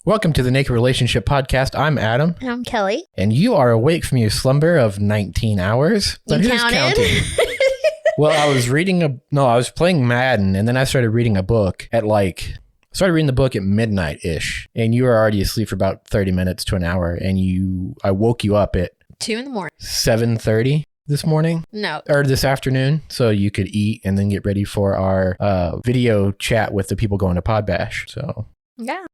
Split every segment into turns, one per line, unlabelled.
Welcome to the Naked Relationship Podcast. I'm Adam.
And I'm Kelly.
And you are awake from your slumber of 19 hours. But
You
who's
counted?
counting? Well, I was playing Madden, and then I started reading a book at started reading the book at midnight-ish. And you were already asleep for about 30 minutes to an hour. And I woke you up at
2 in the morning.
7:30 this morning.
No.
Or this afternoon. So you could eat and then get ready for our video chat with the people going to Pod Bash. So
Yeah.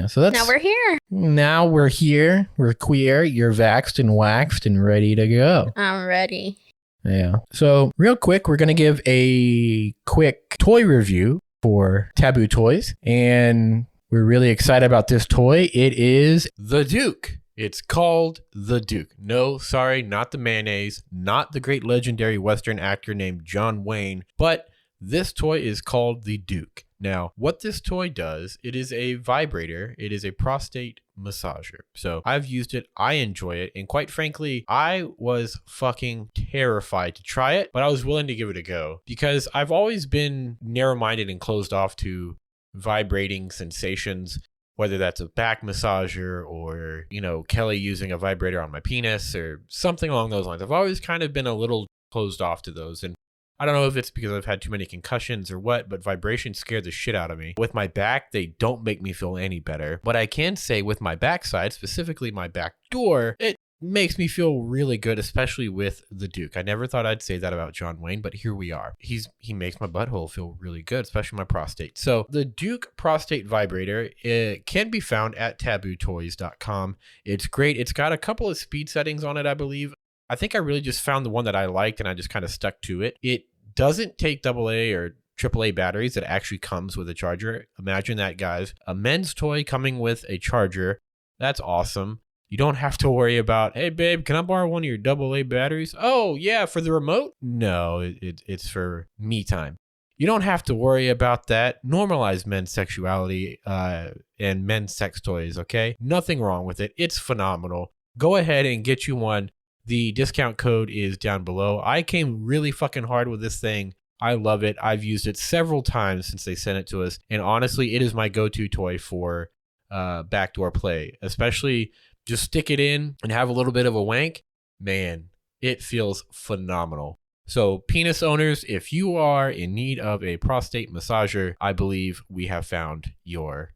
So that's...
Now we're here.
Now we're here. We're queer. You're vaxxed and waxed and ready to go.
I'm ready.
Yeah. So real quick, we're going to give a quick toy review for Taboo Toys. And we're really excited about this toy. It is the Duke. It's called the Duke. No, sorry, not the mayonnaise, not the great legendary Western actor named John Wayne, but this toy is called the Duke. Now, what this toy does, it is a vibrator. It is a prostate massager. So I've used it. I enjoy it. And quite frankly, I was fucking terrified to try it, but I was willing to give it a go because I've always been narrow-minded and closed off to vibrating sensations, whether that's a back massager or, Kelly using a vibrator on my penis or something along those lines. I've always kind of been a little closed off to those. And I don't know if it's because I've had too many concussions or what, but vibrations scare the shit out of me. With my back, they don't make me feel any better. But I can say with my backside, specifically my back door, it makes me feel really good, especially with the Duke. I never thought I'd say that about John Wayne, but here we are. He makes my butthole feel really good, especially my prostate. So the Duke prostate vibrator, it can be found at tabootoys.com. It's great. It's got a couple of speed settings on it, I believe. I think I really just found the one that I liked and I just kind of stuck to it. It doesn't take AA or AAA batteries. It actually comes with a charger. Imagine that, guys. A men's toy coming with a charger. That's awesome. You don't have to worry about, hey, babe, can I borrow one of your AA batteries? Oh, yeah, for the remote? No, it's for me time. You don't have to worry about that. Normalize men's sexuality and men's sex toys, okay? Nothing wrong with it. It's phenomenal. Go ahead and get you one. The discount code is down below. I came really fucking hard with this thing. I love it. I've used it several times since they sent it to us. And honestly, it is my go-to toy for backdoor play. Especially just stick it in and have a little bit of a wank. Man, it feels phenomenal. So penis owners, if you are in need of a prostate massager, I believe we have found your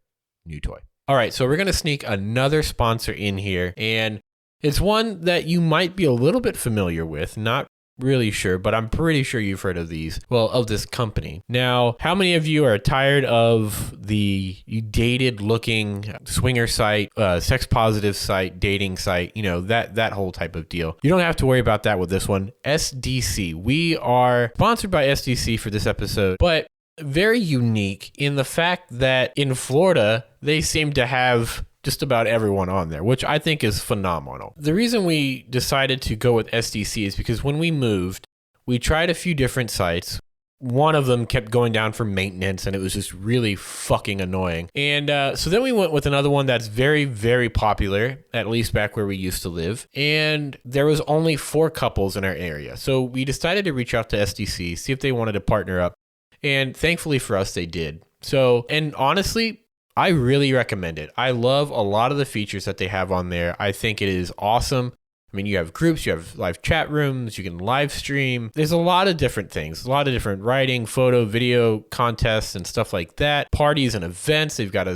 new toy. All right, so we're going to sneak another sponsor in here. And it's one that you might be a little bit familiar with, not really sure, but I'm pretty sure you've heard of of this company. Now, how many of you are tired of the dated looking swinger site, sex positive site, dating site, that whole type of deal? You don't have to worry about that with this one. SDC. We are sponsored by SDC for this episode, but very unique in the fact that in Florida, they seem to have just about everyone on there, which I think is phenomenal. The reason we decided to go with SDC is because when we moved, we tried a few different sites. One of them kept going down for maintenance and it was just really fucking annoying. And so then we went with another one that's very, very popular, at least back where we used to live. And there was only 4 couples in our area. So we decided to reach out to SDC, see if they wanted to partner up. And thankfully for us, they did. So, and honestly, I really recommend it. I love a lot of the features that they have on there. I think it is awesome. I mean, you have groups, you have live chat rooms, you can live stream. There's a lot of different things, a lot of different writing, photo, video contests and stuff like that. Parties and events, they've got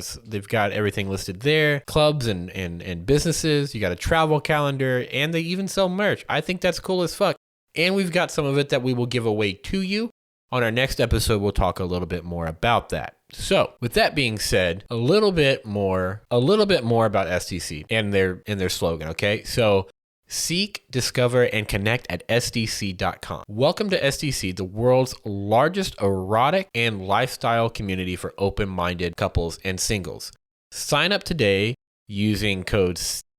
everything listed there. Clubs and businesses, you got a travel calendar, and they even sell merch. I think that's cool as fuck. And we've got some of it that we will give away to you. On our next episode, we'll talk a little bit more about that. So, with that being said, a little bit more about SDC and their slogan, okay? So, seek, discover, and connect at SDC.com. Welcome to SDC, the world's largest erotic and lifestyle community for open-minded couples and singles. Sign up today using code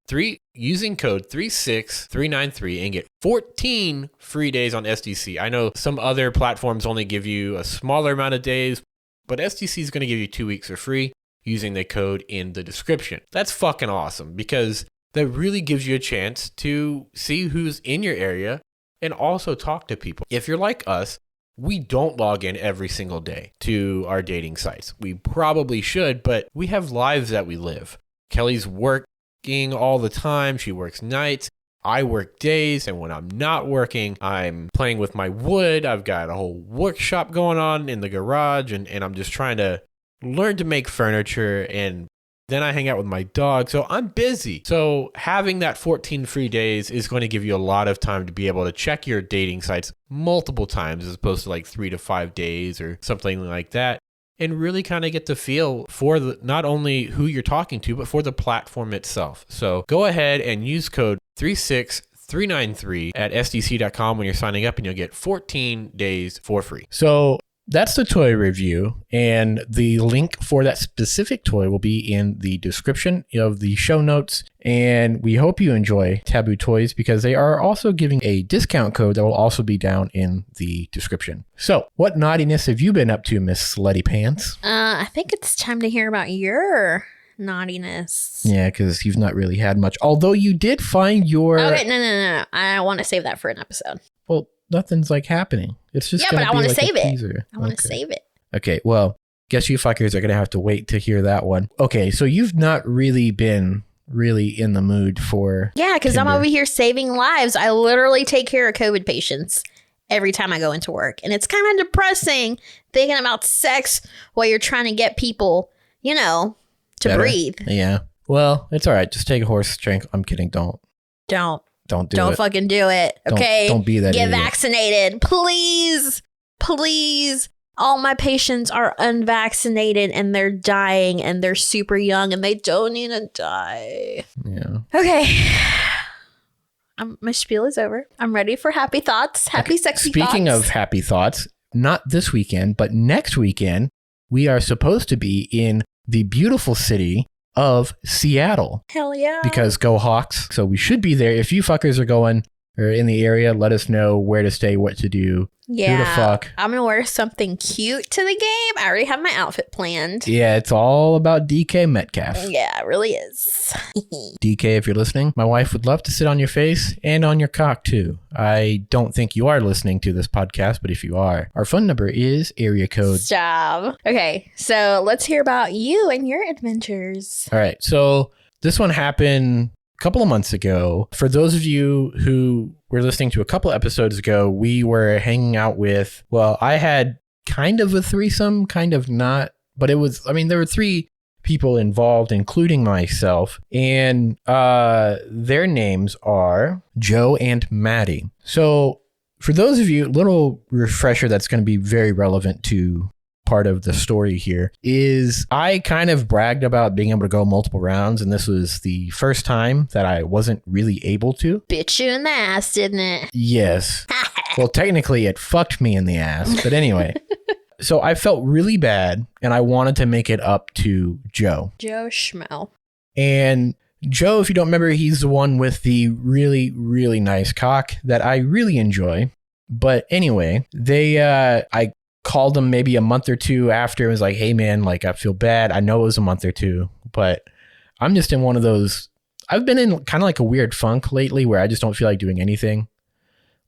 36393 and get 14 free days on SDC. I know some other platforms only give you a smaller amount of days, but SDC is going to give you 2 weeks for free using the code in the description. That's fucking awesome because that really gives you a chance to see who's in your area and also talk to people. If you're like us, we don't log in every single day to our dating sites. We probably should, but we have lives that we live. Kelly's working all the time. She works nights. I work days, and when I'm not working, I'm playing with my wood. I've got a whole workshop going on in the garage, and I'm just trying to learn to make furniture, and then I hang out with my dog. So I'm busy. So having that 14 free days is going to give you a lot of time to be able to check your dating sites multiple times as opposed to like 3 to 5 days or something like that. And really kind of get the feel for not only who you're talking to, but for the platform itself. So go ahead and use code 36393 at sdc.com when you're signing up, and you'll get 14 days for free. So that's the toy review, and the link for that specific toy will be in the description of the show notes. And we hope you enjoy Taboo Toys, because they are also giving a discount code that will also be down in the description. So what naughtiness have you been up to, Miss Slutty Pants?
I think it's time to hear about your naughtiness.
Yeah, because you've not really had much. Although you did find your...
Okay, no. I want to save that for an episode.
Well, nothing's like happening. It's just
but I want to
like
save it.
Teaser.
I want to save it.
Okay, well, guess you fuckers are going to have to wait to hear that one. Okay, so you've not really been in the mood for...
Yeah, because I'm over here saving lives. I literally take care of COVID patients every time I go into work. And it's kind of depressing thinking about sex while you're trying to get people, to
better
breathe.
Yeah. Well, it's all right. Just take a horse drink. I'm kidding. Don't do it.
Don't fucking do it. Okay.
Don't be that
Get
idiot.
vaccinated. Please. All my patients are unvaccinated and they're dying and they're super young and they don't need to die.
Yeah.
Okay. My spiel is over. I'm ready for happy thoughts. Sexy thoughts.
Speaking of happy thoughts, not this weekend, but next weekend, we are supposed to be in the beautiful city of Seattle.
Hell yeah.
Because go Hawks. So we should be there. If you fuckers are going or in the area, let us know where to stay, what to do.
Yeah.
Who the fuck.
I'm going to wear something cute to the game. I already have my outfit planned.
Yeah, it's all about DK Metcalf.
Yeah, it really is.
DK, if you're listening, my wife would love to sit on your face and on your cock too. I don't think you are listening to this podcast, but if you are, our phone number is area code.
Stop. Okay, so let's hear about you and your adventures.
All right, so this one happened a couple of months ago. For those of you who were listening to a couple episodes ago, we were hanging out with, I had kind of a threesome, kind of not, but there were 3 people involved, including myself, and their names are Joe and Maddie. So for those of you, little refresher that's going to be very relevant to part of the story here is I kind of bragged about being able to go multiple rounds, and this was the first time that I wasn't really able to.
Bit you in the ass, didn't it?
Yes. Well, technically it fucked me in the ass, but anyway. So I felt really bad, and I wanted to make it up to Joe.
Joe Schmo.
And Joe, if you don't remember, he's the one with the really, really nice cock that I really enjoy. But anyway, I called him maybe a month or 2 after and was like, hey man, like I feel bad. I know it was a month or 2, but I'm just in one of those, I've been in kind of like a weird funk lately where I just don't feel like doing anything.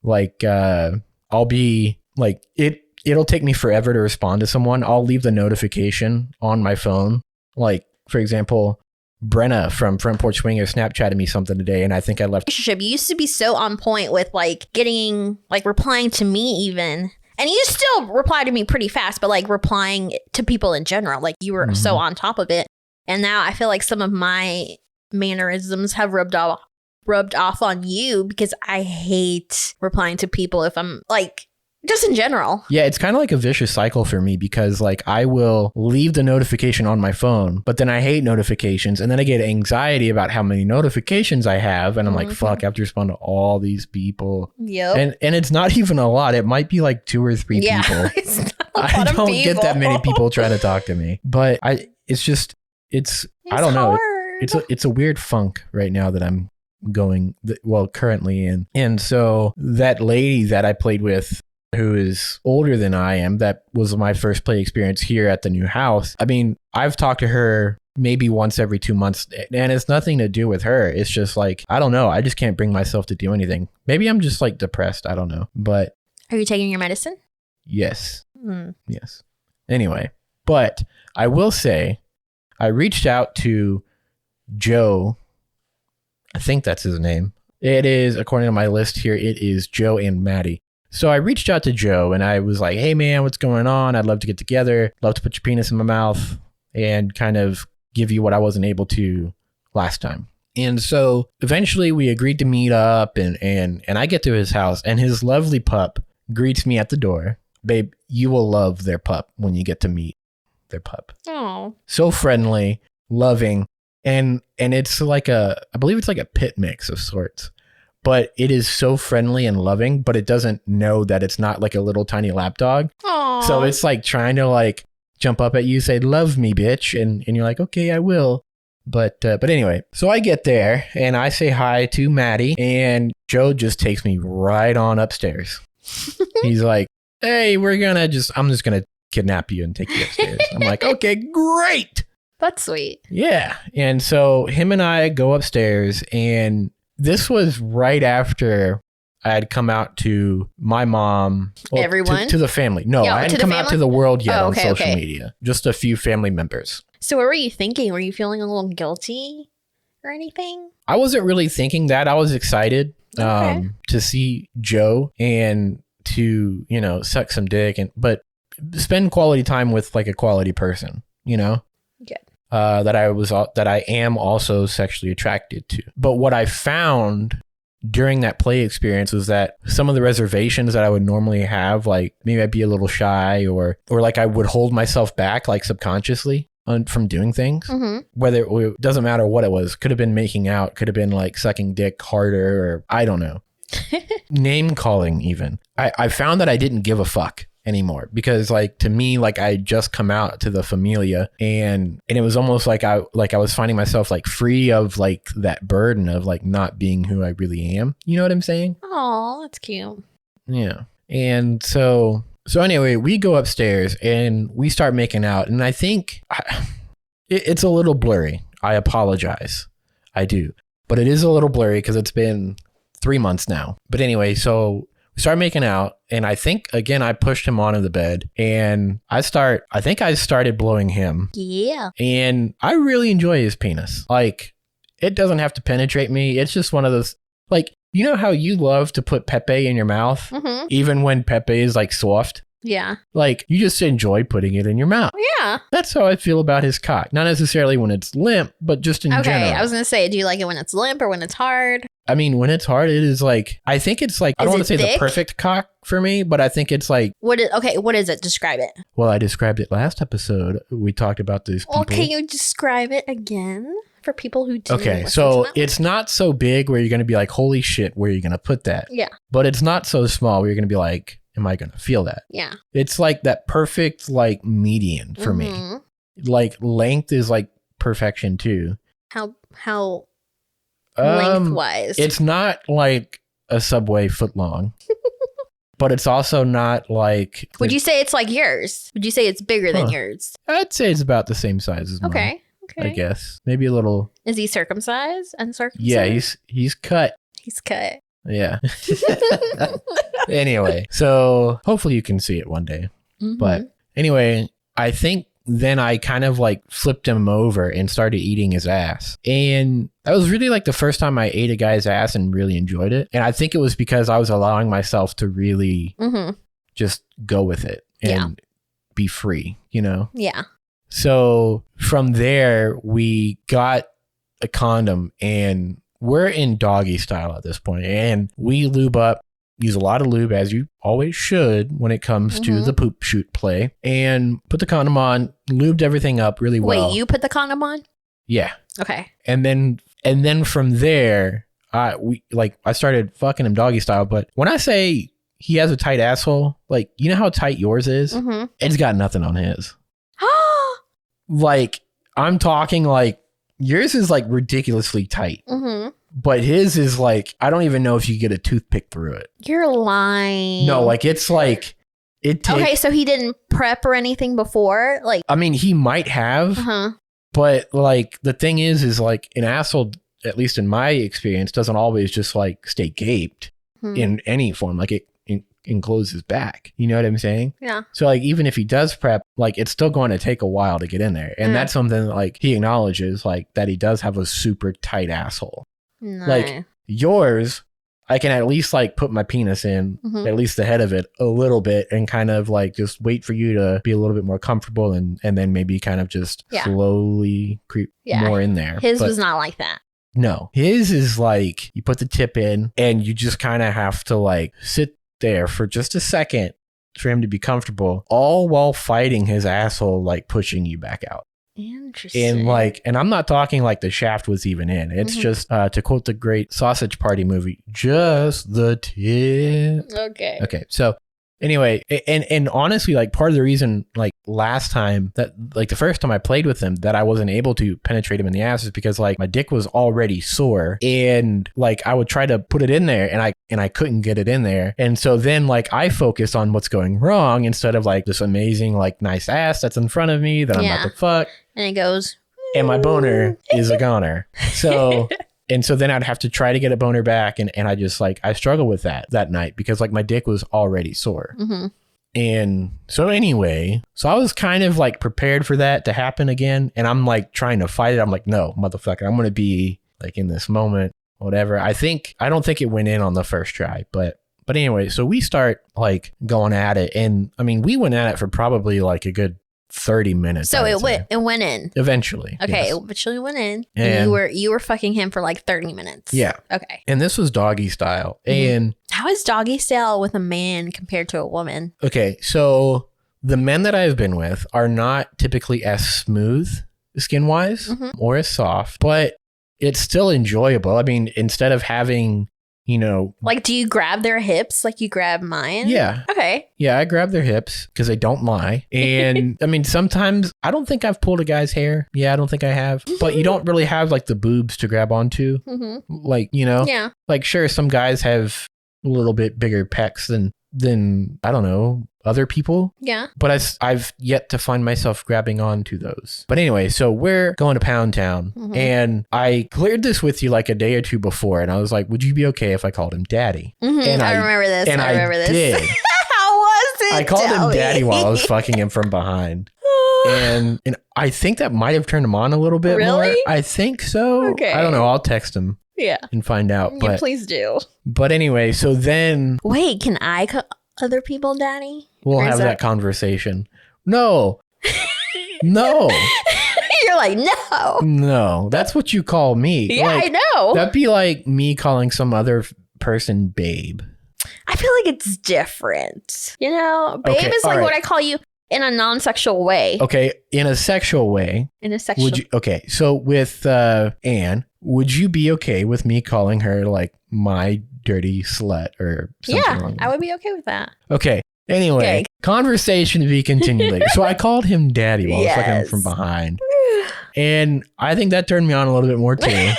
Like, I'll be like, it'll take me forever to respond to someone. I'll leave the notification on my phone. Like, for example, Brenna from Front Porch Swinger Snapchatted me something today, and I think I left.
Relationship, you used to be so on point with like getting, like replying to me even. And you still reply to me pretty fast, but like replying to people in general, like you were so on top of it. And now I feel like some of my mannerisms have rubbed off on you because I hate replying to people if I'm like, just in general.
Yeah, it's kind of like a vicious cycle for me because like I will leave the notification on my phone, but then I hate notifications, and then I get anxiety about how many notifications I have, and I'm like, fuck, I have to respond to all these people.
Yep.
And it's not even a lot. It might be like 2 or 3 people.
It's not a lot
I
of
don't
people.
get that many people trying to talk to me, but I don't know. It's a weird funk right now that I'm currently in. And so that lady that I played with, who is older than I am, that was my first play experience here at the new house. I mean, I've talked to her maybe once every 2 months, and it's nothing to do with her. It's just like, I don't know. I just can't bring myself to do anything. Maybe I'm just like depressed. I don't know. But
are you taking your medicine?
Yes. Yes. Anyway, but I will say I reached out to Joe. I think that's his name. It is, according to my list here, it is Joe and Maddie. So I reached out to Joe and I was like, hey man, what's going on? I'd love to get together. Love to put your penis in my mouth and kind of give you what I wasn't able to last time. And so eventually we agreed to meet up and I get to his house and his lovely pup greets me at the door. Babe, you will love their pup when you get to meet their pup.
Oh.
So friendly, loving, and it's like I believe it's like a pit mix of sorts. But it is so friendly and loving, but it doesn't know that it's not like a little tiny lapdog.
Aww.
So it's like trying to like jump up at you, say, love me, bitch. And you're like, okay, I will. But anyway, so I get there and I say hi to Maddie and Joe just takes me right on upstairs. He's like, hey, I'm just going to kidnap you and take you upstairs. I'm like, okay, great.
That's sweet.
Yeah. And so him and I go upstairs and this was right after I had come out to my mom. Well,
everyone?
To the family. No, I hadn't come out to the world yet on social media. Just a few family members.
So what were you thinking? Were you feeling a little guilty or anything?
I wasn't really thinking that. I was excited to see Joe and to, suck some dick but spend quality time with like a quality person,
Good.
that I am also sexually attracted to. But what I found during that play experience was that some of the reservations that I would normally have, like maybe I'd be a little shy or like I would hold myself back like subconsciously from doing things, whether it doesn't matter what it was. Could have been making out, could have been like sucking dick harder, or I don't know. Name calling even. I found that I didn't give a fuck anymore because like to me, like I just come out to the familia and it was almost like I was finding myself like free of like that burden of like not being who I really am. You know what I'm saying?
Oh, that's cute.
Yeah. And so anyway, we go upstairs and we start making out and I think it's a little blurry. I apologize. I do. But it is a little blurry because it's been 3 months now. But anyway, so we started making out and I think again I pushed him onto the bed and I started blowing him.
Yeah.
And I really enjoy his penis. Like it doesn't have to penetrate me. It's just one of those, like, you know how you love to put Pepe in your mouth even when Pepe is like soft?
Yeah.
Like you just enjoy putting it in your mouth.
Yeah.
That's how I feel about his cock. Not necessarily when it's limp, but just in general.
Okay, I was going to say, do you like it when it's limp or when it's hard?
I mean, when it's hard, it is like, I think it's like, I don't want to say
thick?
the perfect cock for me, but I think it's like.
What is it? Describe it.
Well, I described it last episode. We talked about these people.
Well, can you describe it again for people who do?
Okay, so it's not so big where you're going to be like, holy shit, where are you going to put that?
Yeah.
But it's not so small where you're going to be like, am I going to feel that?
Yeah.
It's like that perfect like median for me. Like length is like perfection too.
How lengthwise?
It's not like a Subway foot long. But it's also not like...
Would you say it's like yours? Would you say it's bigger than yours?
I'd say it's about the same size as mine.
Okay.
I guess. Maybe a little...
Is he circumcised? Uncircumcised?
Yeah, he's cut.
He's cut.
Yeah. Anyway, so hopefully you can see it one day. But anyway, I think then I kind of like flipped him over and started eating his ass. And that was really like the first time I ate a guy's ass and really enjoyed it. And I think it was because I was allowing myself to really just go with it and be free, you know?
Yeah.
So from there, we got a condom and we're in doggy style at this point. And we lube up. Use a lot of lube, as you always should when it comes to the poop shoot play, and put the condom on, lubed everything up really well.
Wait, you put the condom on?
Yeah.
Okay.
And then from there, I started fucking him doggy style. But when I say he has a tight asshole, like, you know how tight yours is? It's got nothing on his. Like, I'm talking like yours is like ridiculously tight. But his is like, I don't even know if you get a toothpick through it.
You're lying.
No, like it's like
okay, so he didn't prep or anything before? Like,
I mean, he might have, but like the thing is like an asshole, at least in my experience, doesn't always just like stay gaped in any form. Like it enclose his back. You know what I'm saying?
Yeah.
So like, even if he does prep, like it's still going to take a while to get in there. And that's something that, like, he acknowledges, like, that he does have a super tight asshole.
No.
Like yours, I can at least like put my penis in, at least the head of it a little bit, and kind of like just wait for you to be a little bit more comfortable, and then maybe kind of just slowly creep more in there.
His was not like that.
No, his is like you put the tip in and you just kind of have to like sit there for just a second for him to be comfortable, all while fighting his asshole, like pushing you back out.
Interesting.
And I'm not talking like the shaft was even in. It's just, to quote the great Sausage Party movie, just the tip. Okay. So anyway, and honestly, like part of the reason, like last time that, like the first time I played with him, that I wasn't able to penetrate him in the ass is because like my dick was already sore, and like I would try to put it in there and I couldn't get it in there. And so then like I focused on what's going wrong instead of like this amazing, like nice ass that's in front of me that I'm about to fuck.
And it goes,
and my boner is a goner. So and so then I'd have to try to get a boner back. And I just like, I struggled with that night because like my dick was already sore. And so anyway, so I was kind of like prepared for that to happen again. And I'm like trying to fight it. I'm like, no, motherfucker, I'm going to be like in this moment, whatever. I don't think it went in on the first try, but anyway, so we start like going at it. And I mean, we went at it for probably like a good 30 minutes.
So it went in
eventually.
Okay,
yes.
it eventually went in, and you were fucking him for like 30 minutes.
Yeah.
Okay.
And this was doggy style. And
how is doggy style with a man compared to a woman?
Okay, so the men that I've been with are not typically as smooth skin wise or as soft, but it's still enjoyable. I mean, instead of having, you know,
like, do you grab their hips like you grab mine?
Yeah.
Okay.
Yeah, I grab their hips because they don't lie. And I mean, sometimes I don't think I've pulled a guy's hair. Yeah, I don't think I have. But you don't really have like the boobs to grab onto. Like, you know?
Yeah.
Like, sure, some guys have a little bit bigger pecs than I don't know, other people.
Yeah.
But I've yet to find myself grabbing onto those. But anyway, so we're going to Pound Town, and I cleared this with you like a day or two before, and I was like, would you be okay if I called him Daddy?
And I remember this.
And I remember this. Did.
How was it?
I called him Daddy while I was fucking him from behind. And I think that might have turned him on a little bit more. I think so.
Okay.
I don't know. I'll text him.
Yeah.
And find out. But
please do.
But anyway, so then.
Wait, can I call other people Daddy?
We'll have that conversation. No. No.
You're like, no.
No. That's what you call me.
Yeah,
like,
I know.
That'd be like me calling some other person babe.
I feel like it's different. You know, babe is like what I call you in a non-sexual way.
Okay, in a sexual way.
In a sexual.
Okay, so with Anne, would you be okay with me calling her like my dirty slut or something?
Yeah, I would be okay with that.
Okay. Anyway, conversation to be continued later. So I called him Daddy while I was fucking him from behind. And I think that turned me on a little bit more too.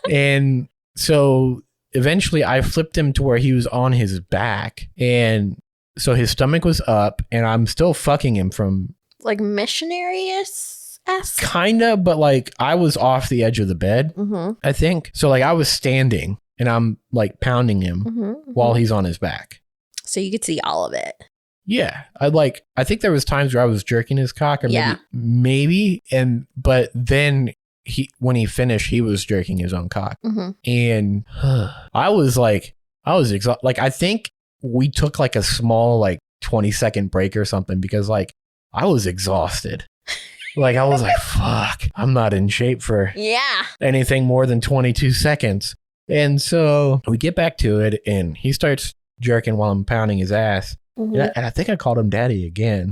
And so eventually I flipped him to where he was on his back. And so his stomach was up, and I'm still fucking him from
like missionary-esque?
Kinda, but like I was off the edge of the bed, I think. So like I was standing and I'm like pounding him while he's on his back.
So you could see all of it.
Yeah. I think there was times where I was jerking his cock, or maybe. But then when he finished, he was jerking his own cock. And I was exhausted. Like, I think we took like a small, like 20-second break or something, because like I was exhausted. Like, I was like, fuck, I'm not in shape for anything more than 22 seconds. And so we get back to it, and he starts jerking while I'm pounding his ass. And I think I called him Daddy again.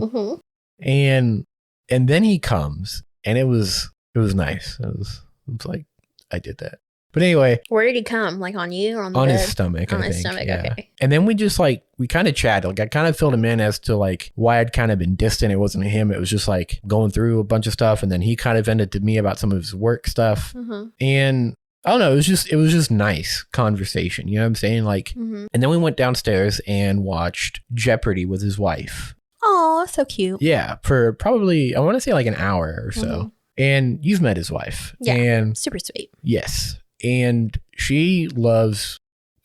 And then he comes, and it was nice. It was like, I did that. But anyway.
Where did he come? Like on you or on the
on
bed?
his stomach,
on
I
his
think.
stomach,
Yeah.
okay.
And then we just like, we kind of chatted. Like, I kind of filled him in as to like why I'd kind of been distant. It wasn't him. It was just like going through a bunch of stuff. And then he kind of vented to me about some of his work stuff. And I don't know. It was just nice conversation. You know what I'm saying? Like, and then we went downstairs and watched Jeopardy with his wife.
Oh, so cute.
Yeah. For probably, I want to say like an hour or so. And you've met his wife.
Yeah.
And
super sweet.
yes. And she loves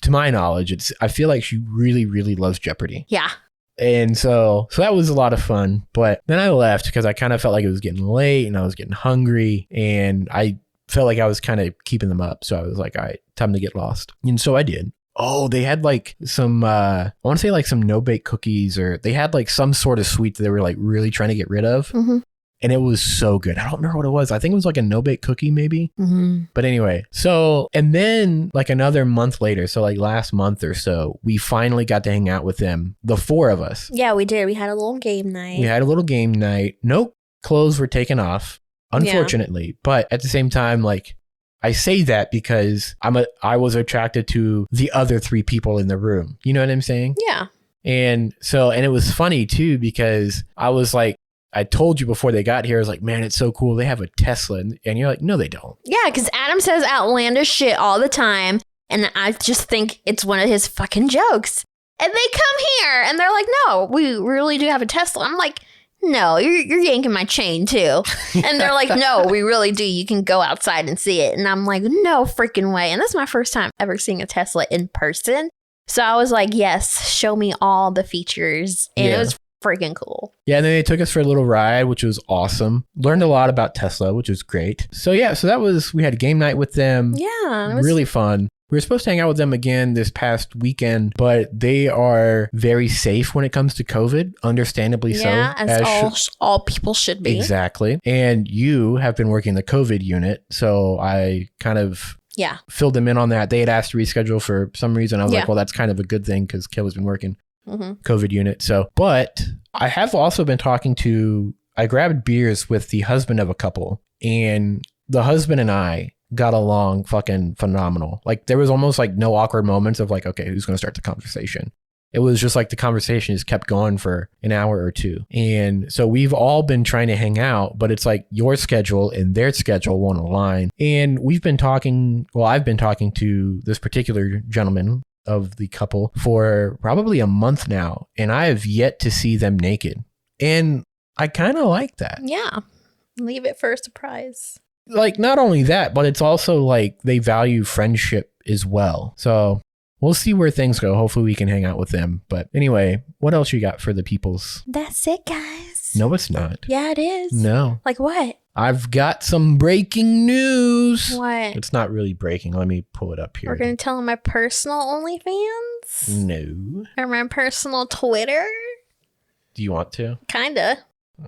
to my knowledge, I feel like she really, really loves Jeopardy.
Yeah.
And so that was a lot of fun. But then I left because I kind of felt like it was getting late and I was getting hungry and I felt like I was kind of keeping them up. So I was like, all right, time to get lost. And so I did. Oh, they had like some, I want to say like some no-bake cookies, or they had like some sort of sweet that they were like really trying to get rid of.
Mm-hmm.
And it was so good. I don't remember what it was. I think it was like a no-bake cookie maybe.
Mm-hmm.
But anyway, so, and then like another month later, so like last month or so, we finally got to hang out with them, the four of us.
Yeah, we did. We had a little game night.
We had a little game night. No clothes were taken off, unfortunately. Yeah. But at the same time, like, I say that because I was attracted to the other three people in the room. You know what I'm saying?
Yeah.
And so, and it was funny too, because I was like, I told you before they got here, I was like, man, it's so cool. They have a Tesla. And you're like, no, they don't.
Yeah, because Adam says outlandish shit all the time. And I just think it's one of his fucking jokes. And they come here and they're like, no, we really do have a Tesla. I'm like, no, you're yanking my chain too. And they're like, no, we really do. You can go outside and see it. And I'm like, no freaking way. And this is my first time ever seeing a Tesla in person. So I was like, yes, show me all the features. And it was freaking cool.
Yeah, and then they took us for a little ride, which was awesome. Learned a lot about Tesla, which was great. So yeah, so that was, we had a game night with them.
Yeah. It was
really fun. We were supposed to hang out with them again this past weekend, but they are very safe when it comes to COVID, understandably so.
Yeah, as all people should be.
Exactly. And you have been working the COVID unit, so I kind of filled them in on that. They had asked to reschedule for some reason. I was like, well, that's kind of a good thing because Kayla's been working COVID unit. So, but I have also been talking to, I grabbed beers with the husband of a couple, and the husband and I got along fucking phenomenal. Like there was almost like no awkward moments of like, okay, who's going to start the conversation? It was just like the conversation just kept going for an hour or two. And so we've all been trying to hang out, but it's like your schedule and their schedule won't align. And we've been talking, well, I've been talking to this particular gentleman of the couple for probably a month now, and I have yet to see them naked. And I kind of like that.
Yeah. Leave it for a surprise.
Like, not only that, but it's also like they value friendship as well. So we'll see where things go. Hopefully we can hang out with them. But anyway, what else you got for the peoples?
That's it, guys.
No, it's not.
Yeah, it is.
No.
Like what?
I've got some breaking news.
What?
It's not really breaking. Let me pull it up here.
We're going to tell them my personal OnlyFans?
No.
Or my personal Twitter?
Do you want to?
Kinda.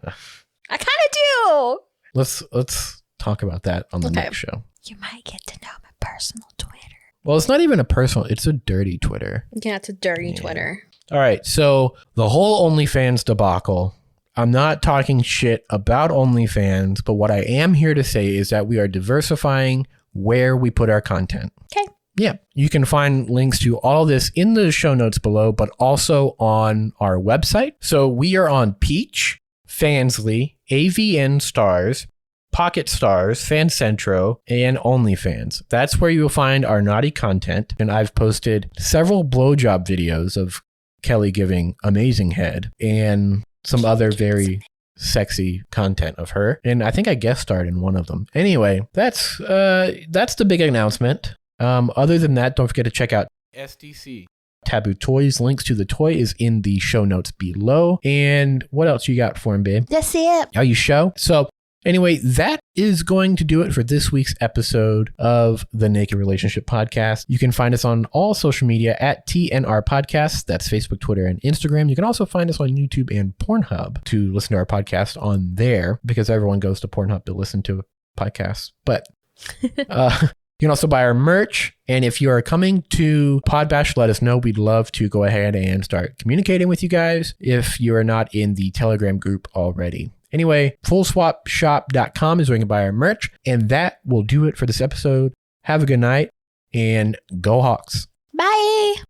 I kinda do.
Let's talk about that on the next show.
You might get to know my personal Twitter.
Well, it's not even a personal, it's a dirty Twitter.
Yeah, it's a dirty Twitter.
All right, so the whole OnlyFans debacle, I'm not talking shit about OnlyFans, but what I am here to say is that we are diversifying where we put our content.
Okay.
Yeah, you can find links to all this in the show notes below, but also on our website. So we are on Peach, Fansly, AVN Stars, Pocket Stars, Fancentro, and OnlyFans. That's where you'll find our naughty content. And I've posted several blowjob videos of Kelly giving amazing head and some other very sexy content of her. And I think I guest starred in one of them. Anyway, that's the big announcement. Other than that, don't forget to check out SDC. Taboo Toys. Links to the toy is in the show notes below. And what else you got for him, babe?
That's it.
Are you show? So anyway, that is going to do it for this week's episode of the Naked Relationship Podcast. You can find us on all social media at TNR Podcasts. That's Facebook, Twitter, and Instagram. You can also find us on YouTube and Pornhub to listen to our podcast on there, because everyone goes to Pornhub to listen to podcasts. But you can also buy our merch. And if you are coming to Podbash, let us know. We'd love to go ahead and start communicating with you guys if you are not in the Telegram group already. Anyway, fullswapshop.com is where you can buy our merch. And that will do it for this episode. Have a good night and go Hawks.
Bye.